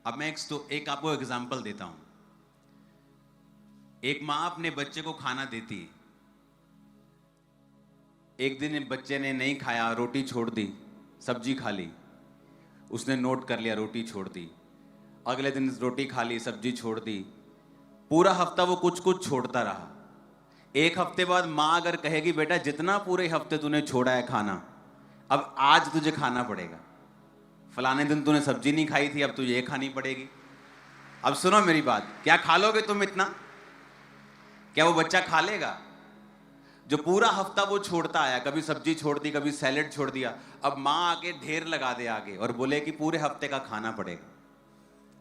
अब मैं एक आपको एग्जांपल देता हूं। एक माँ अपने बच्चे को खाना देती है। एक दिन बच्चे ने नहीं खाया, रोटी छोड़ दी, सब्जी खा ली। उसने नोट कर लिया, रोटी छोड़ दी। अगले दिन रोटी खा ली, सब्जी छोड़ दी। पूरा हफ्ता वो कुछ कुछ छोड़ता रहा। एक हफ्ते बाद माँ अगर कहेगी बेटा जितना पूरे हफ्ते तूने छोड़ा है खाना, अब आज तुझे खाना पड़ेगा। फलाने दिन तूने सब्जी नहीं खाई थी, अब तुझे ये खानी पड़ेगी। अब सुनो मेरी बात, क्या खा लोगे तुम इतना? क्या वो बच्चा खा लेगा? जो पूरा हफ्ता वो छोड़ता आया, कभी सब्जी छोड़ दी, कभी सैलेड छोड़ दिया, अब माँ आके ढेर लगा दे आगे और बोले कि पूरे हफ्ते का खाना पड़ेगा,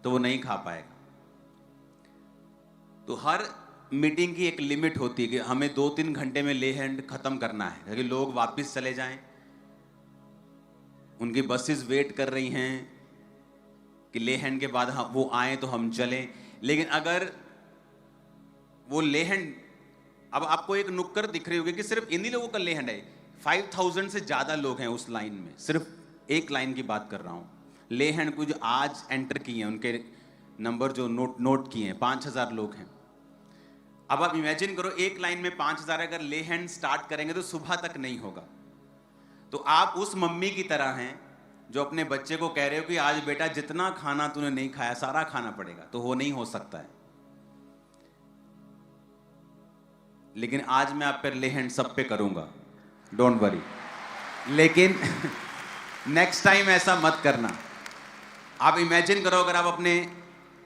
तो वो नहीं खा पाएगा। तो हर मीटिंग की एक लिमिट होती है कि हमें 2-3 घंटे में ले हैंड खत्म करना है, क्योंकि लोग वापस चले जाएं, उनकी बसेस वेट कर रही हैं कि ले हैंड के बाद वो आए तो हम चलें। लेकिन अगर वो ले हैंड, अब आपको एक नुक्कड़ दिख रही होगी कि सिर्फ इन्हीं लोगों का ले हैंड है। 5000 से ज्यादा लोग हैं उस लाइन में, सिर्फ एक लाइन की बात कर रहा हूं। ले हैंड को जो आज एंटर किए हैं, उनके नंबर जो नोट किए हैं, 5000 लोग हैं। अब आप इमेजिन करो, एक लाइन में 5000, अगर ले हैंड स्टार्ट करेंगे तो सुबह तक नहीं होगा। तो आप उस मम्मी की तरह हैं जो अपने बच्चे को कह रहे हो कि आज बेटा जितना खाना तूने नहीं खाया सारा खाना पड़ेगा, तो वो नहीं हो सकता है। लेकिन आज मैं आप पर ले हैंड सब पे करूंगा, डोंट वरी। लेकिन नेक्स्ट टाइम ऐसा मत करना। आप इमेजिन करो, अगर आप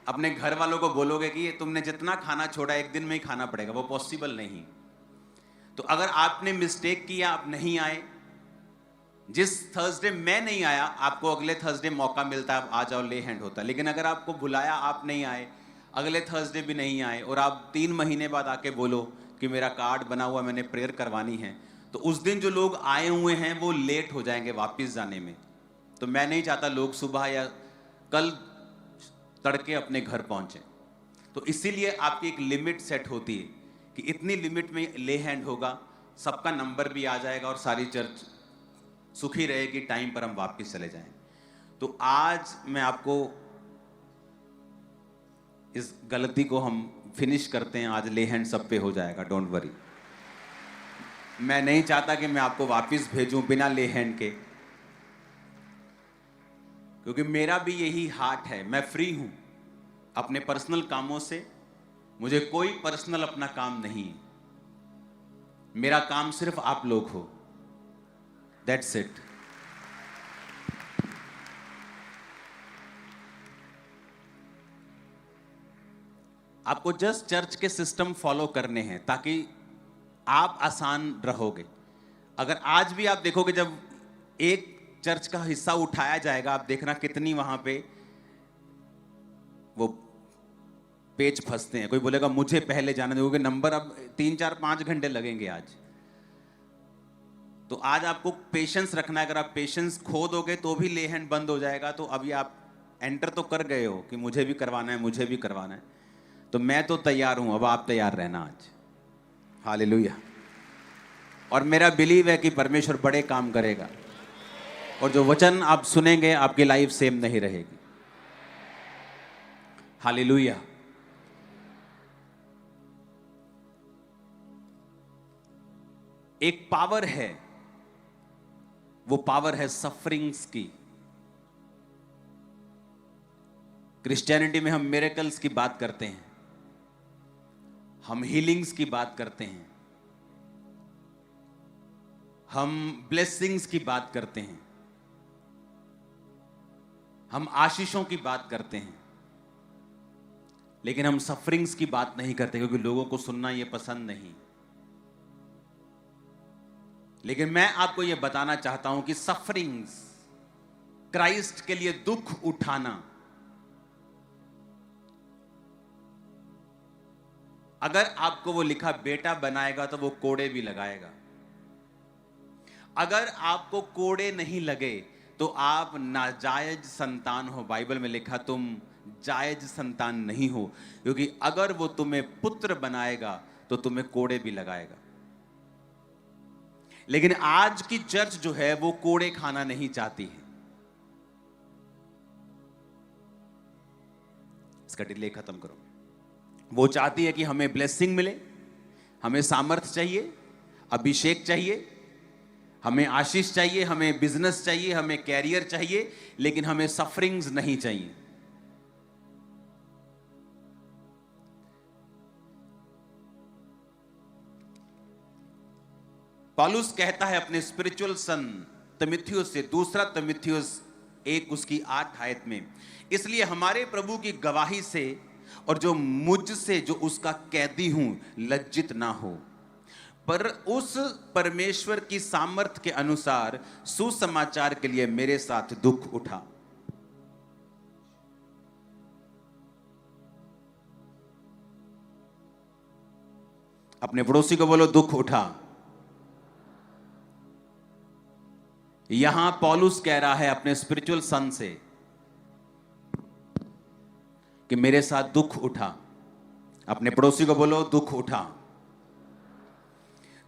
अपने घर वालों को बोलोगे कि तुमने जितना खाना छोड़ा एक दिन में ही खाना पड़ेगा, वो पॉसिबल नहीं। तो अगर आपने मिस्टेक किया, आप नहीं आए, जिस थर्सडे मैं नहीं आया, आपको अगले थर्सडे मौका मिलता है, आप आ जाओ, ले हैंड होता है। लेकिन अगर आपको बुलाया, आप नहीं आए, अगले थर्सडे भी नहीं आए, और आप 3 महीने बाद आके बोलो कि मेरा कार्ड बना हुआ, मैंने प्रेयर करवानी है, तो उस दिन जो लोग आए हुए हैं वो लेट हो जाएंगे वापस जाने में। तो मैं नहीं चाहता लोग सुबह या कल तड़के अपने घर पहुंचे। तो इसीलिए आपकी एक लिमिट सेट होती है कि इतनी लिमिट में ले हैंड होगा, सबका नंबर भी आ जाएगा और सारी चर्च सुखी रहेगी, टाइम पर हम वापस चले जाएं। तो आज मैं आपको इस गलती को हम फिनिश करते हैं। आज ले हैंड सब पे हो जाएगा, डोंट वरी। मैं नहीं चाहता कि मैं आपको वापस भेजूं बिना ले हैंड के, क्योंकि मेरा भी यही हार्ट है। मैं फ्री हूं अपने पर्सनल कामों से, मुझे कोई पर्सनल अपना काम नहीं। मेरा काम सिर्फ आप लोग हो, दैट्स इट। आपको जस्ट चर्च के सिस्टम फॉलो करने हैं ताकि आप आसान रहोगे। अगर आज भी आप देखोगे, जब एक चर्च का हिस्सा उठाया जाएगा, आप देखना कितनी वहां पे वो पेज फंसते हैं। कोई बोलेगा मुझे पहले जाना दोगे, नंबर अब 3-4-5 घंटे लगेंगे आज। तो आज आपको पेशेंस रखना है। अगर आप पेशेंस खो दोगे तो भी ले हैंड बंद हो जाएगा। तो अभी आप एंटर तो कर गए हो कि मुझे भी करवाना है, मुझे भी करवाना है, तो मैं तो तैयार हूं, अब आप तैयार रहना आज। हालेलुया। और मेरा बिलीव है कि परमेश्वर बड़े काम करेगा, और जो वचन आप सुनेंगे आपकी लाइफ सेम नहीं रहेगी। हालेलुया। एक पावर है, वो पावर है सफरिंग्स की। क्रिश्चियनिटी में हम मिरेकल्स की बात करते हैं, हम हीलिंग्स की बात करते हैं, हम ब्लेसिंग्स की बात करते हैं, हम आशीषों की बात करते हैं, लेकिन हम सफरिंग्स की बात नहीं करते, क्योंकि लोगों को सुनना यह पसंद नहीं। लेकिन मैं आपको यह बताना चाहता हूं कि सफरिंग्स, क्राइस्ट के लिए दुख उठाना, अगर आपको वो लिखा बेटा बनाएगा तो वो कोड़े भी लगाएगा। अगर आपको कोड़े नहीं लगे तो आप नाजायज संतान हो। बाइबल में लिखा तुम जायज संतान नहीं हो, क्योंकि अगर वो तुम्हें पुत्र बनाएगा तो तुम्हें कोड़े भी लगाएगा। लेकिन आज की चर्च जो है वो कोड़े खाना नहीं चाहती है। इसका डिले खत्म करो। वो चाहती है कि हमें ब्लेसिंग मिले, हमें सामर्थ चाहिए, अभिषेक चाहिए, हमें आशीष चाहिए, हमें बिजनेस चाहिए, हमें कैरियर चाहिए, लेकिन हमें सफरिंग्स नहीं चाहिए। पौलुस कहता है अपने स्पिरिचुअल सन तीमुथियुस से, दूसरा तीमुथियुस 1 उसकी 8 आयत में, इसलिए हमारे प्रभु की गवाही से और जो मुझसे जो उसका कैदी हूं लज्जित ना हो, पर उस परमेश्वर की सामर्थ के अनुसार सुसमाचार के लिए मेरे साथ दुख उठा। अपने पड़ोसी को बोलो दुख उठा। यहां पौलुस कह रहा है अपने स्पिरिचुअल सन से कि मेरे साथ दुख उठा। अपने पड़ोसी को बोलो दुख उठा।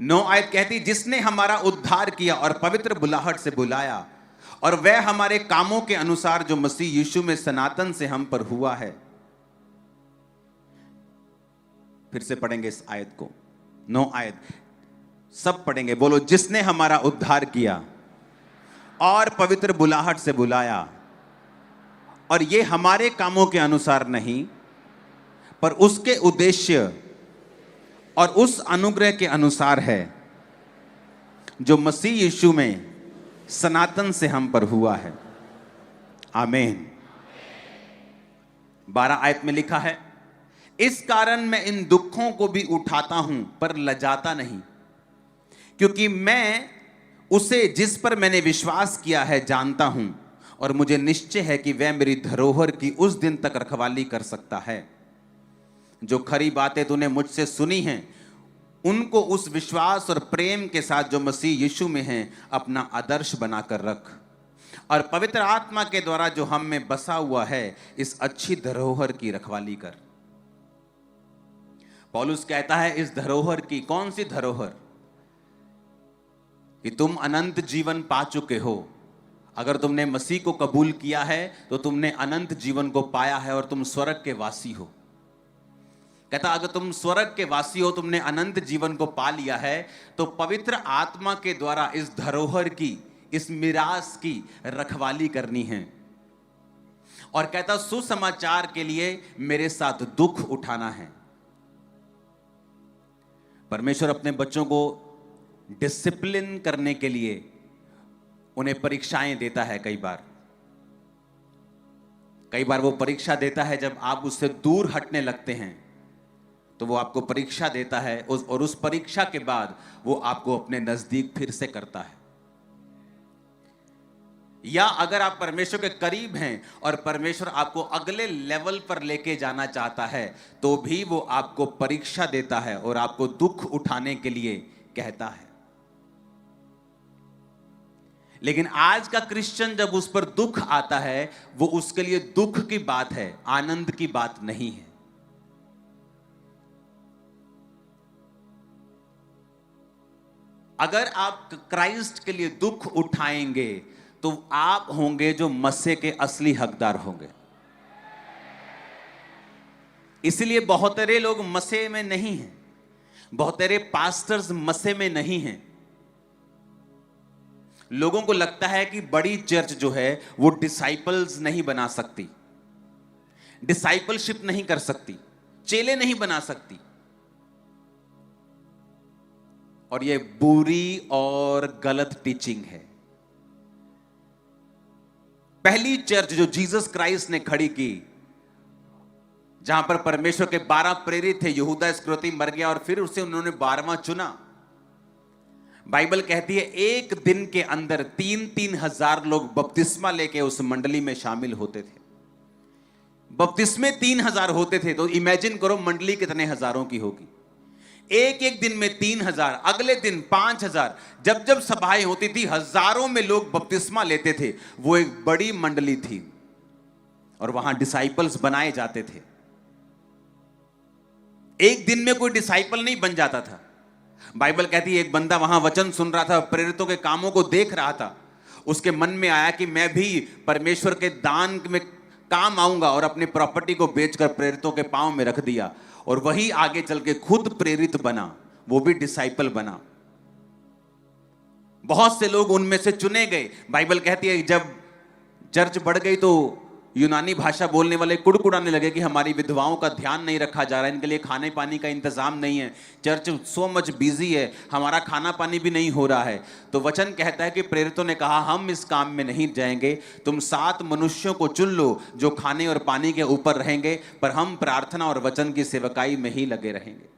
9 आयत कहती, जिसने हमारा उद्धार किया और पवित्र बुलाहट से बुलाया, और वह हमारे कामों के अनुसार जो मसीह यीशु में सनातन से हम पर हुआ है। फिर से पढ़ेंगे इस आयत को, 9 आयत सब पढ़ेंगे। बोलो, जिसने हमारा उद्धार किया और पवित्र बुलाहट से बुलाया, और ये हमारे कामों के अनुसार नहीं, पर उसके उद्देश्य और उस अनुग्रह के अनुसार है जो मसीह यीशु में सनातन से हम पर हुआ है। आमीन। 12 आयत में लिखा है, इस कारण मैं इन दुखों को भी उठाता हूं पर लजाता नहीं, क्योंकि मैं उसे जिस पर मैंने विश्वास किया है जानता हूं, और मुझे निश्चय है कि वह मेरी धरोहर की उस दिन तक रखवाली कर सकता है। जो खरी बातें तूने मुझसे सुनी हैं, उनको उस विश्वास और प्रेम के साथ जो मसीह यीशु में हैं अपना आदर्श बनाकर रख, और पवित्र आत्मा के द्वारा जो हम में बसा हुआ है इस अच्छी धरोहर की रखवाली कर। पौलुस कहता है इस धरोहर की, कौन सी धरोहर? कि तुम अनंत जीवन पा चुके हो। अगर तुमने मसीह को कबूल किया है तो तुमने अनंत जीवन को पाया है और तुम स्वर्ग के वासी हो। कहता अगर तुम स्वर्ग के वासी हो, तुमने अनंत जीवन को पा लिया है, तो पवित्र आत्मा के द्वारा इस धरोहर की, इस मिरास की रखवाली करनी है। और कहता सुसमाचार के लिए मेरे साथ दुख उठाना है। परमेश्वर अपने बच्चों को डिसिप्लिन करने के लिए उन्हें परीक्षाएं देता है। कई बार वो परीक्षा देता है जब आप उससे दूर हटने लगते हैं, तो वो आपको परीक्षा देता है, और उस परीक्षा के बाद वो आपको अपने नजदीक फिर से करता है। या अगर आप परमेश्वर के करीब हैं और परमेश्वर आपको अगले लेवल पर लेके जाना चाहता है, तो भी वो आपको परीक्षा देता है और आपको दुख उठाने के लिए कहता है। लेकिन आज का क्रिश्चियन जब उस पर दुख आता है, वो उसके लिए दुख की बात है, आनंद की बात नहीं है। अगर आप क्राइस्ट के लिए दुख उठाएंगे तो आप होंगे जो मसीह के असली हकदार होंगे। इसलिए बहुतेरे लोग मसीह में नहीं हैं, बहुतेरे पास्टर्स मसीह में नहीं हैं। लोगों को लगता है कि बड़ी चर्च जो है वो डिसाइपल्स नहीं बना सकती, डिसाइपलशिप नहीं कर सकती, चेले नहीं बना सकती। और ये बुरी और गलत टीचिंग है। पहली चर्च जो जीसस क्राइस्ट ने खड़ी की, जहां पर परमेश्वर के 12 प्रेरित थे, यहूदा इस्करियोती मर गया और फिर उसे उन्होंने 12वां चुना। बाइबल कहती है एक दिन के अंदर 3-3 हजार लोग बपतिस्मा लेके उस मंडली में शामिल होते थे। बपतिस्मे 3,000 होते थे, तो इमेजिन करो मंडली कितने हजारों की होगी। एक दिन में 3,000, अगले दिन 5,000, जब जब सभाएं होती थी हजारों में लोग बपतिस्मा लेते थे। वो एक बड़ी मंडली थी और वहां डिसाइपल्स बनाए जाते थे। एक दिन में कोई डिसाइपल नहीं बन जाता था। बाइबल कहती है एक बंदा वहां वचन सुन रहा था, प्रेरितों के कामों को देख रहा था, उसके मन में आया कि मैं भी परमेश्वर के दान में काम आऊंगा, और अपनी प्रॉपर्टी को बेचकर प्रेरितों के पांव में रख दिया, और वही आगे चल के खुद प्रेरित बना, वो भी डिसाइपल बना। बहुत से लोग उनमें से चुने गए। बाइबल कहती है जब चर्च बढ़ गई तो यूनानी भाषा बोलने वाले कुड़कुड़ाने लगे कि हमारी विधवाओं का ध्यान नहीं रखा जा रहा है, इनके लिए खाने पानी का इंतजाम नहीं है, चर्च सो मच बिजी है, हमारा खाना पानी भी नहीं हो रहा है। तो वचन कहता है कि प्रेरितों ने कहा हम इस काम में नहीं जाएंगे, तुम 7 मनुष्यों को चुन लो जो खाने और पानी के ऊपर रहेंगे, पर हम प्रार्थना और वचन की सेवकाई में ही लगे रहेंगे।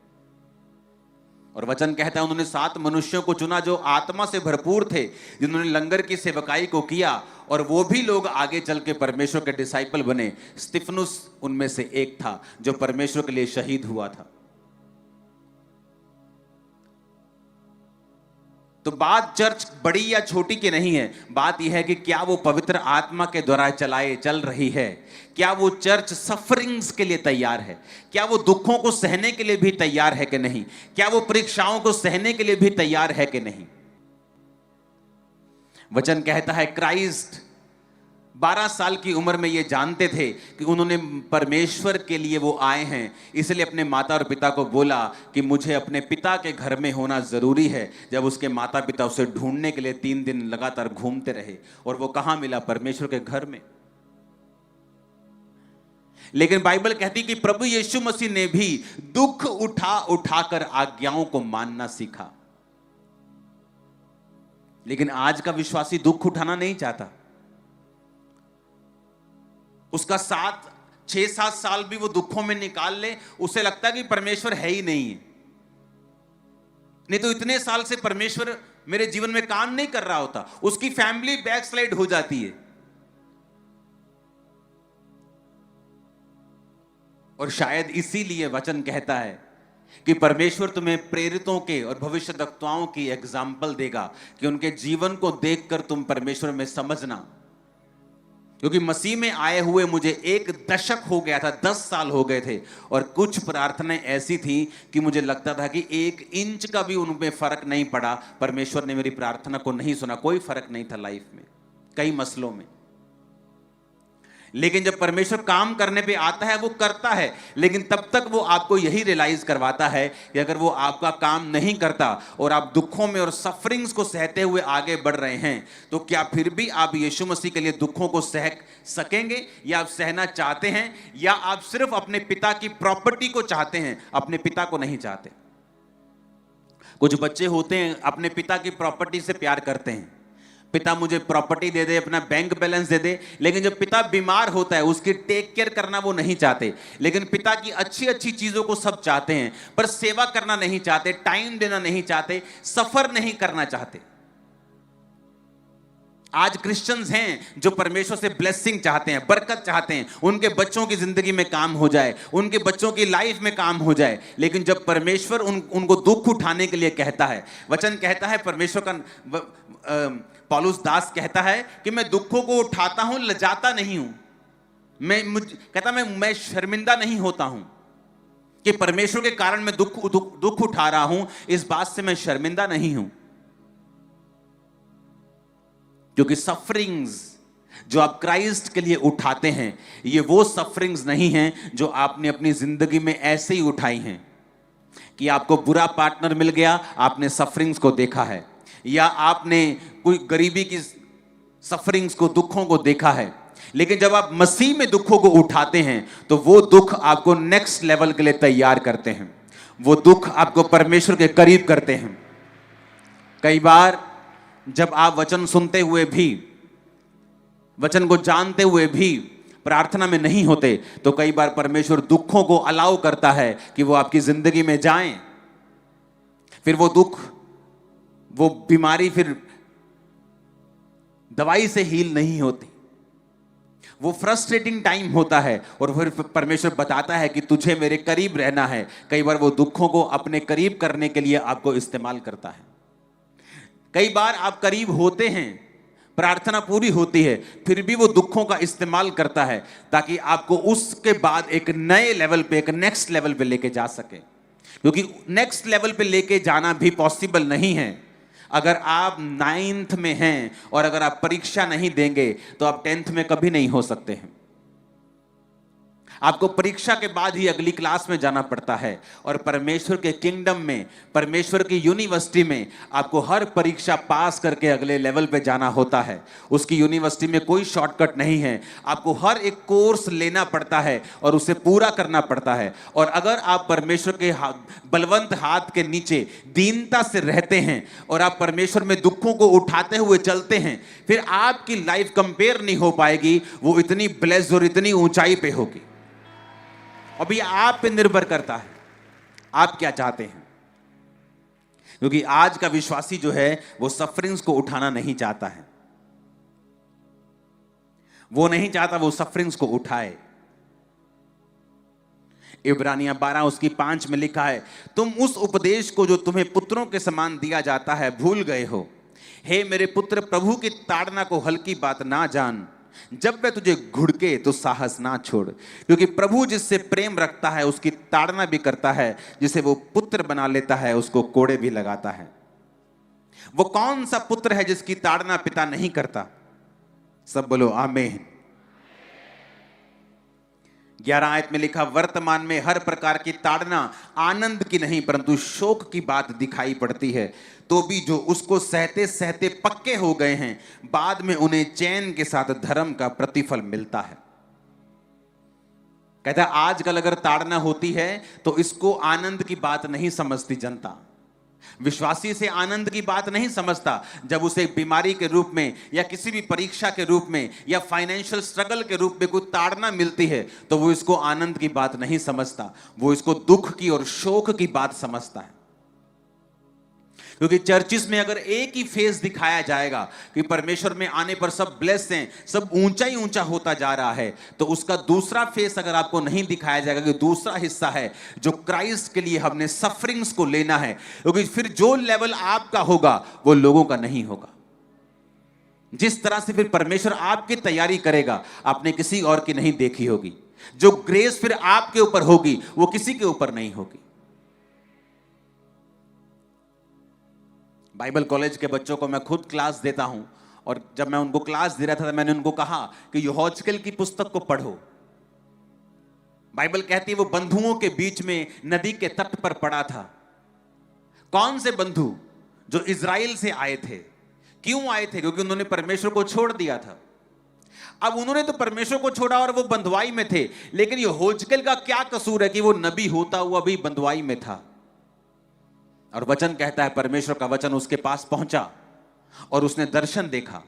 और वचन कहता है उन्होंने 7 मनुष्यों को चुना जो आत्मा से भरपूर थे, जिन्होंने लंगर की सेवकाई को किया, और वो भी लोग आगे चल के परमेश्वर के डिसाइपल बने। स्तिफनुस उनमें से एक था जो परमेश्वर के लिए शहीद हुआ था। तो बात चर्च बड़ी या छोटी की नहीं है, बात यह है कि क्या वो पवित्र आत्मा के द्वारा चल रही है, क्या वो चर्च सफरिंग्स के लिए तैयार है, क्या वो दुखों को सहने के लिए भी तैयार है कि नहीं, क्या वो परीक्षाओं को सहने के लिए भी तैयार है कि नहीं। वचन कहता है क्राइस्ट 12 साल की उम्र में ये जानते थे कि उन्होंने परमेश्वर के लिए वो आए हैं, इसलिए अपने माता और पिता को बोला कि मुझे अपने पिता के घर में होना जरूरी है। जब उसके माता पिता उसे ढूंढने के लिए 3 दिन लगातार घूमते रहे, और वो कहां मिला? परमेश्वर के घर में। लेकिन बाइबल कहती कि प्रभु यीशु मसीह ने भी दुख उठाकर आज्ञाओं को मानना सीखा। लेकिन आज का विश्वासी दुख उठाना नहीं चाहता। उसका 6-7 साल भी वो दुखों में निकाल ले, उसे लगता है कि परमेश्वर है ही नहीं है। नहीं तो इतने साल से परमेश्वर मेरे जीवन में काम नहीं कर रहा होता। उसकी फैमिली बैकस्लाइड हो जाती है। और शायद इसीलिए वचन कहता है कि परमेश्वर तुम्हें प्रेरितों के और भविष्यद्वक्ताओं की एग्जाम्पल देगा कि उनके जीवन को देखकर तुम परमेश्वर में समझना। क्योंकि मसीह में आए हुए मुझे 1 दशक हो गया था, 10 साल हो गए थे, और कुछ प्रार्थनाएं ऐसी थी कि मुझे लगता था कि 1 इंच का भी उनमें फर्क नहीं पड़ा। परमेश्वर ने मेरी प्रार्थना को नहीं सुना, कोई फर्क नहीं था लाइफ में, कई मसलों में। लेकिन जब परमेश्वर काम करने पे आता है वो करता है, लेकिन तब तक वो आपको यही रियलाइज करवाता है कि अगर वो आपका काम नहीं करता और आप दुखों में और सफरिंग्स को सहते हुए आगे बढ़ रहे हैं, तो क्या फिर भी आप यीशु मसीह के लिए दुखों को सह सकेंगे, या आप सहना चाहते हैं, या आप सिर्फ अपने पिता की प्रॉपर्टी को चाहते हैं, अपने पिता को नहीं चाहते। कुछ बच्चे होते हैं अपने पिता की प्रॉपर्टी से प्यार करते हैं, पिता मुझे प्रॉपर्टी दे दे, अपना बैंक बैलेंस दे दे, लेकिन जब पिता बीमार होता है उसकी टेक केयर करना वो नहीं चाहते। लेकिन पिता की अच्छी अच्छी चीजों को सब चाहते हैं, पर सेवा करना नहीं चाहते, टाइम देना नहीं चाहते, सफर नहीं करना चाहते। आज क्रिश्चियंस हैं जो परमेश्वर से ब्लेसिंग चाहते हैं, बरकत चाहते हैं, उनके बच्चों की जिंदगी में काम हो जाए, उनके बच्चों की लाइफ में काम हो जाए। लेकिन जब परमेश्वर उनको दुख उठाने के लिए कहता है, वचन कहता है, परमेश्वर का पौलुस दास कहता है कि मैं दुखों को उठाता हूं, लजाता नहीं हूं। कहता मैं शर्मिंदा नहीं होता हूं कि परमेश्वर के कारण मैं दुख उठा रहा हूं, इस बात से मैं शर्मिंदा नहीं हूं। क्योंकि सफरिंग्स जो आप क्राइस्ट के लिए उठाते हैं, ये वो सफरिंग्स नहीं हैं जो आपने अपनी जिंदगी में ऐसे ही उठाई हैं कि आपको बुरा पार्टनर मिल गया, आपने सफरिंग्स को देखा है, या आपने कोई गरीबी की सफरिंग्स को, दुखों को देखा है। लेकिन जब आप मसीह में दुखों को उठाते हैं तो वो दुख आपको नेक्स्ट लेवल के लिए तैयार करते हैं, वो दुख आपको परमेश्वर के करीब करते हैं। कई बार जब आप वचन सुनते हुए भी, वचन को जानते हुए भी प्रार्थना में नहीं होते, तो कई बार परमेश्वर दुखों को अलाउ करता है कि वो आपकी जिंदगी में जाएं। फिर वो दुख, वो बीमारी फिर दवाई से हील नहीं होती, वो फ्रस्ट्रेटिंग टाइम होता है, और फिर परमेश्वर बताता है कि तुझे मेरे करीब रहना है। कई बार वो दुखों को अपने करीब करने के लिए आपको इस्तेमाल करता है। कई बार आप करीब होते हैं, प्रार्थना पूरी होती है, फिर भी वो दुखों का इस्तेमाल करता है ताकि आपको उसके बाद एक नए लेवल पे, एक नेक्स्ट लेवल पे लेके जा सके। क्योंकि नेक्स्ट लेवल पे लेके जाना भी पॉसिबल नहीं है अगर आप 9th में हैं, और अगर आप परीक्षा नहीं देंगे तो आप 10th में कभी नहीं हो सकते हैं। आपको परीक्षा के बाद ही अगली क्लास में जाना पड़ता है। और परमेश्वर के किंगडम में, परमेश्वर की यूनिवर्सिटी में आपको हर परीक्षा पास करके अगले लेवल पे जाना होता है। उसकी यूनिवर्सिटी में कोई शॉर्टकट नहीं है, आपको हर एक कोर्स लेना पड़ता है और उसे पूरा करना पड़ता है। और अगर आप परमेश्वर के बलवंत हाथ के नीचे दीनता से रहते हैं और आप परमेश्वर में दुखों को उठाते हुए चलते हैं, फिर आपकी लाइफ कंपेयर नहीं हो पाएगी, वो इतनी ब्लेस्ड और इतनी ऊंचाई पे होगी। अभी आप पे निर्भर करता है, आप क्या चाहते हैं। क्योंकि आज का विश्वासी जो है वो सफरिंग्स को उठाना नहीं चाहता है, वो नहीं चाहता वो सफरिंग्स को उठाए। इब्रानियां 12 उसकी 5 में लिखा है, तुम उस उपदेश को जो तुम्हें पुत्रों के समान दिया जाता है भूल गए हो। हे मेरे पुत्र, प्रभु की ताड़ना को हल्की बात ना जान। जब वह तुझे घुड़के तो साहस ना छोड़, क्योंकि प्रभु जिससे प्रेम रखता है उसकी ताड़ना भी करता है, जिसे वो पुत्र बना लेता है उसको कोड़े भी लगाता है। वो कौन सा पुत्र है जिसकी ताड़ना पिता नहीं करता? सब बोलो आमीन। 11 आयत में लिखा, वर्तमान में हर प्रकार की ताड़ना आनंद की नहीं परंतु शोक की बात दिखाई पड़ती है, तो भी जो उसको सहते सहते पक्के हो गए हैं बाद में उन्हें चैन के साथ धर्म का प्रतिफल मिलता है। कहता है आजकल अगर ताड़ना होती है तो इसको आनंद की बात नहीं समझती जनता। विश्वासी से आनंद की बात नहीं समझता। जब उसे बीमारी के रूप में या किसी भी परीक्षा के रूप में या फाइनेंशियल स्ट्रगल के रूप में कोई ताड़ना मिलती है तो वो इसको आनंद की बात नहीं समझता, वो इसको दुख की और शोक की बात समझता है। क्योंकि चर्चिस में अगर एक ही फेस दिखाया जाएगा कि परमेश्वर में आने पर सब ब्लेस हैं, सब ऊंचा ही ऊंचा होता जा रहा है, तो उसका दूसरा फेस अगर आपको नहीं दिखाया जाएगा कि दूसरा हिस्सा है जो क्राइस्ट के लिए हमने सफरिंग्स को लेना है, क्योंकि फिर जो लेवल आपका होगा वो लोगों का नहीं होगा। जिस तरह से फिर परमेश्वर आपकी तैयारी करेगा आपने किसी और की नहीं देखी होगी। जो ग्रेस फिर आपके ऊपर होगी वो किसी के ऊपर नहीं होगी। बाइबल कॉलेज के बच्चों को मैं खुद क्लास देता हूं, और जब मैं उनको क्लास दे रहा था तो मैंने उनको कहा कि यहोजकेल की पुस्तक को पढ़ो। बाइबल कहती है वो बंधुओं के बीच में नदी के तट पर पड़ा था। कौन से बंधु? जो इजराइल से आए थे। क्यों आए थे? क्योंकि उन्होंने परमेश्वर को छोड़ दिया था। अब उन्होंने तो परमेश्वर को छोड़ा और वो बंधुआई में थे, लेकिन यहोजकेल का क्या कसूर है कि वो नबी होता हुआ भी बंधुआई में था। और वचन कहता है परमेश्वर का वचन उसके पास पहुंचा और उसने दर्शन देखा।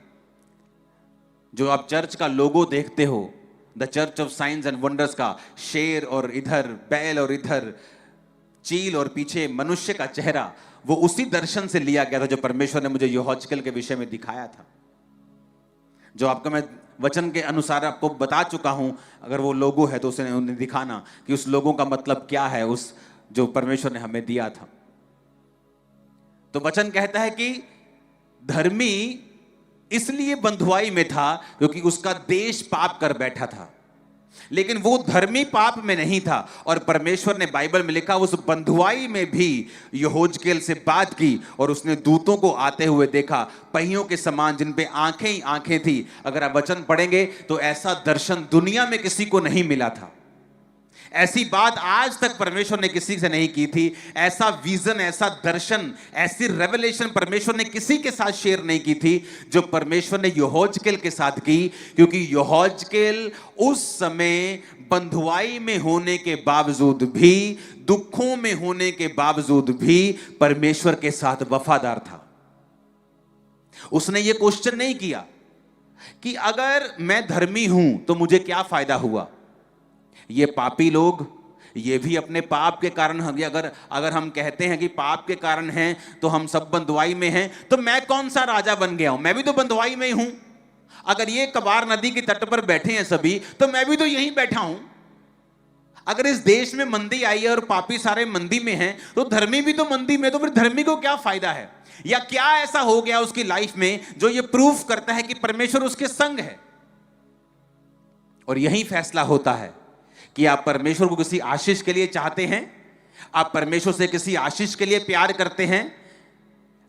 जो आप चर्च का लोगो देखते हो, the church of science and wonders का शेर और इधर बैल और इधर चील और पीछे मनुष्य का चेहरा, वो उसी दर्शन से लिया गया था जो परमेश्वर ने मुझे यहोजकेल के विषय में दिखाया था। जो आपको मैं वचन के अनुसार आपको बता चुका हूं, अगर वो लोगो है तो उन्हें दिखाना कि उस लोगों का मतलब क्या है, उस जो परमेश्वर ने हमें दिया था। तो वचन कहता है कि धर्मी इसलिए बंधुआई में था क्योंकि उसका देश पाप कर बैठा था, लेकिन वो धर्मी पाप में नहीं था। और परमेश्वर ने बाइबल में लिखा उस बंधुआई में भी यहोजकेल से बात की और उसने दूतों को आते हुए देखा, पहियों के समान जिन पे आंखें ही आंखें थी। अगर आप वचन पढ़ेंगे तो ऐसा दर्शन दुनिया में किसी को नहीं मिला था। ऐसी बात आज तक परमेश्वर ने किसी से नहीं की थी। ऐसा विजन, ऐसा दर्शन, ऐसी रेवलेशन परमेश्वर ने किसी के साथ शेयर नहीं की थी जो परमेश्वर ने यहोजकेल के साथ की। क्योंकि यहोजकेल उस समय बंधुआई में होने के बावजूद भी, दुखों में होने के बावजूद भी परमेश्वर के साथ वफादार था। उसने ये क्वेश्चन नहीं किया कि अगर मैं धर्मी हूं तो मुझे क्या फायदा हुआ। ये पापी लोग, ये भी अपने पाप के कारण, अगर हम कहते हैं कि पाप के कारण हैं तो हम सब बंधुआई में हैं, तो मैं कौन सा राजा बन गया हूं? मैं भी तो बंधुआई में ही हूं। अगर ये कबार नदी के तट पर बैठे हैं सभी, तो मैं भी तो यहीं बैठा हूं। अगर इस देश में मंदी आई है और पापी सारे मंदी में हैं, तो धर्मी भी तो मंदी में, तो फिर धर्मी को क्या फायदा है? या क्या ऐसा हो गया उसकी लाइफ में जो ये प्रूफ करता है कि परमेश्वर उसके संग है? और यही फैसला होता है कि आप परमेश्वर को किसी आशीष के लिए चाहते हैं, आप परमेश्वर से किसी आशीष के लिए प्यार करते हैं,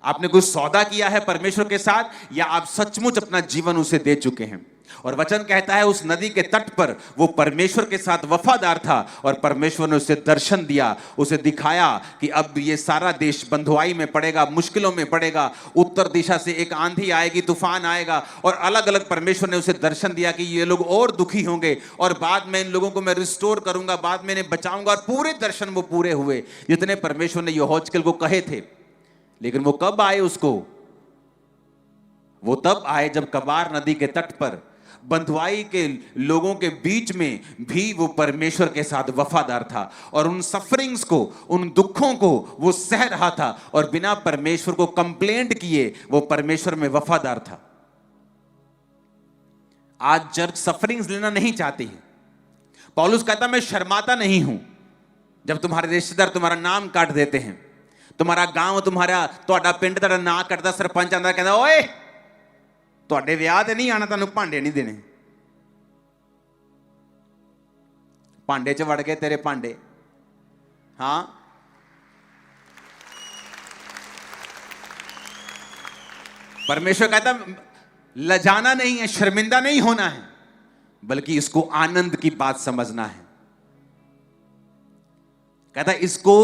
आपने कोई सौदा किया है परमेश्वर के साथ, या आप सचमुच अपना जीवन उसे दे चुके हैं। और वचन कहता है उस नदी के तट पर वो परमेश्वर के साथ वफादार था और परमेश्वर ने उसे दर्शन दिया, उसे दिखाया कि अब ये सारा देश बंधुआई में पड़ेगा, मुश्किलों में पड़ेगा, उत्तर दिशा से एक आंधी आएगी, तूफान आएगा, और अलग अलग परमेश्वर ने उसे दर्शन दिया कि ये लोग और दुखी होंगे और बाद में इन लोगों को मैं रिस्टोर करूंगा, बाद में इन्हें बचाऊंगा। और पूरे दर्शन वो पूरे हुए जितने परमेश्वर ने यहोजकेल को कहे थे। लेकिन वो कब आए उसको? वो तब आए जब कबार नदी के तट पर बंधुआई के लोगों के बीच में भी वो परमेश्वर के साथ वफादार था और उन सफरिंग्स को, उन दुखों को वो सह रहा था और बिना परमेश्वर को कंप्लेंट किए वो परमेश्वर में वफादार था। आज चर्च सफरिंग्स लेना नहीं चाहती है। पौलुस कहता मैं शर्माता नहीं हूं जब तुम्हारे रिश्तेदार तुम्हारा नाम काट देते हैं, तुम्हारा गांव, तुम्हारा पिंड तेरा ना कटदा, सरपंच आंदा कहता ओए ਤੁਹਾਡੇ ਵਿਆਹ ਤੇ ਨਹੀਂ ਆਣਾ, ਤੁਹਾਨੂੰ ਭਾਂਡੇ ਨਹੀਂ ਦੇਣੇ। ਭਾਂਡੇ 'ਚ ਵੜ ਗਏ ਤੇਰੇ ਭਾਂਡੇ। हाँ, परमेश्वर कहता लजाना नहीं है, शर्मिंदा नहीं होना है, बल्कि इसको आनंद की बात समझना है। कहता इसको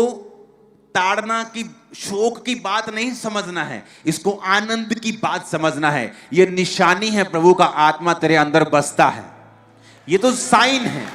ताड़ना की, शोक की बात नहीं समझना है, इसको आनंद की बात समझना है। यह निशानी है प्रभु का आत्मा तेरे अंदर बसता है, ये तो साइन है।